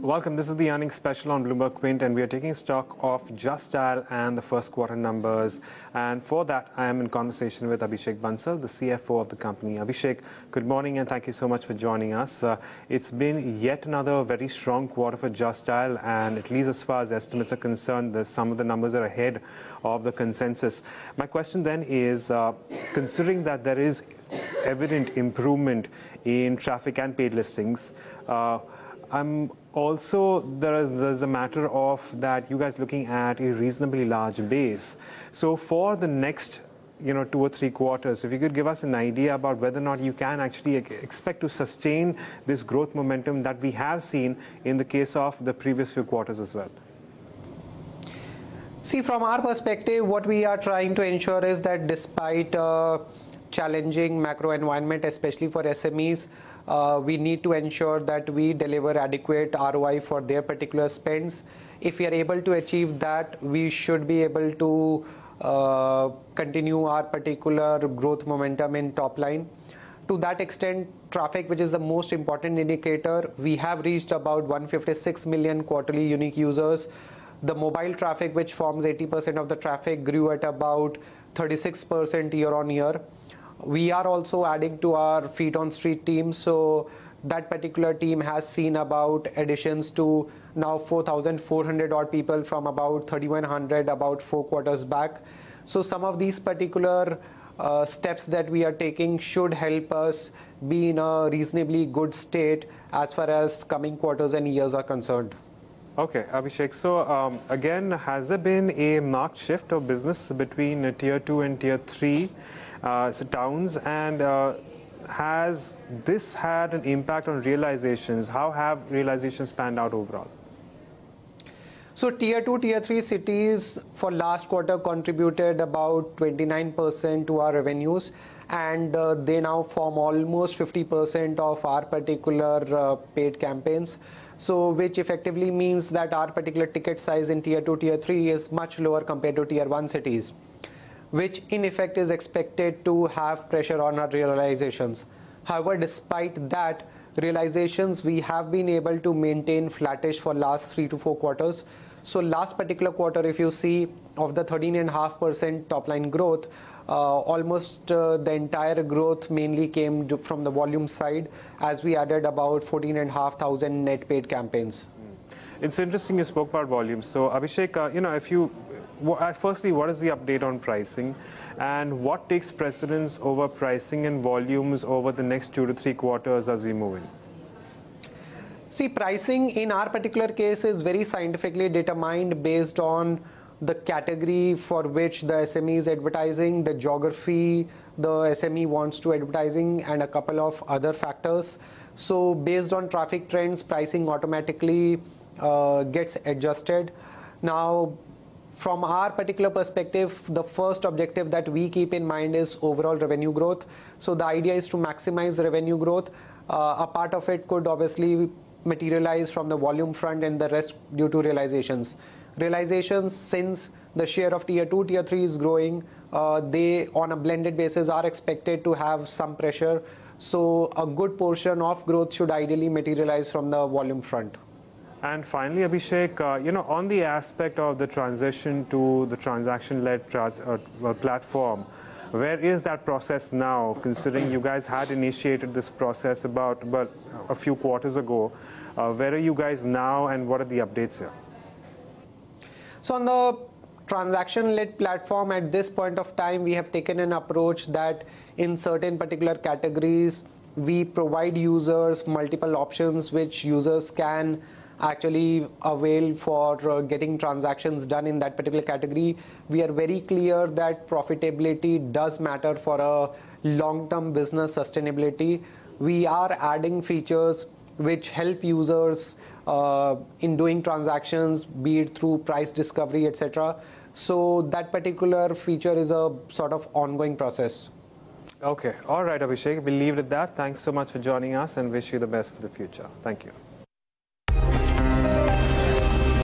Welcome. This is the earnings special on Bloomberg Quint, and we are taking stock of Justdial and the first quarter numbers. And for that, I am in conversation with Abhishek Bansal, the CFO of the company. Abhishek, good morning, and thank you so much for joining us. It's been yet another very strong quarter for Justdial, and at least as far as estimates are concerned, some of the numbers are ahead of the consensus. My question then is, considering that there is evident improvement in traffic and paid listings, there's a matter of that you guys looking at a reasonably large base. So for the next 2 or 3 quarters, if you could give us an idea about whether or not you can actually expect to sustain this growth momentum that we have seen in the case of the previous few quarters as well. See, from our perspective, what we are trying to ensure is that despite challenging macro environment, especially for SMEs, we need to ensure that we deliver adequate ROI for their particular spends. If we are able to achieve that, we should be able to continue our particular growth momentum in top line. To that extent, traffic, which is the most important indicator, we have reached about 156 million quarterly unique users. The mobile traffic, which forms 80% of the traffic, grew at about 36% year on year. We are also adding to our feet on street team, so that particular team has seen about additions to now 4,400 odd people from about 3,100 about 4 quarters back. So some of these particular steps that we are taking should help us be in a reasonably good state as far as coming quarters and years are concerned. Okay, Abhishek. So again, has there been a marked shift of business between Tier 2 and Tier 3 towns, and has this had an impact on realizations? How have realizations panned out overall? So Tier 2, Tier 3 cities for last quarter contributed about 29% to our revenues, and they now form almost 50% of our particular paid campaigns. So which effectively means that our particular ticket size in Tier 2, Tier 3 is much lower compared to Tier 1 cities, which in effect is expected to have pressure on our realizations. However, despite that, realizations we have been able to maintain flattish for last 3 to 4 quarters. So last particular quarter, if you see, of the 13.5% top line growth, almost the entire growth mainly came from the volume side, as we added about 14,500 net paid campaigns. It's interesting you spoke about volume. So Abhishek, firstly, what is the update on pricing, and what takes precedence over pricing and volumes over the next 2 to 3 quarters as we move in? See, pricing in our particular case is very scientifically determined based on the category for which the SME is advertising, the geography the SME wants to advertising, and a couple of other factors. So based on traffic trends, pricing automatically gets adjusted. Now, from our particular perspective, the first objective that we keep in mind is overall revenue growth. So the idea is to maximize revenue growth. A part of it could obviously materialize from the volume front, and the rest due to realizations. Realizations, since the share of Tier 2, Tier 3 is growing, they on a blended basis are expected to have some pressure. So a good portion of growth should ideally materialize from the volume front. And finally, Abhishek, on the aspect of the transition to the transaction-led platform, where is that process now, considering you guys had initiated this process about a few quarters ago? Where are you guys now, and what are the updates here? So on the transaction-led platform, at this point of time, we have taken an approach that in certain particular categories, we provide users multiple options which users can actually avail for getting transactions done in that particular category. We are very clear that profitability does matter for a long-term business sustainability. We are adding features which help users in doing transactions, be it through price discovery, etc. So that particular feature is a sort of ongoing process. Okay. All right, Abhishek. We'll leave it at that. Thanks so much for joining us, and wish you the best for the future. Thank you.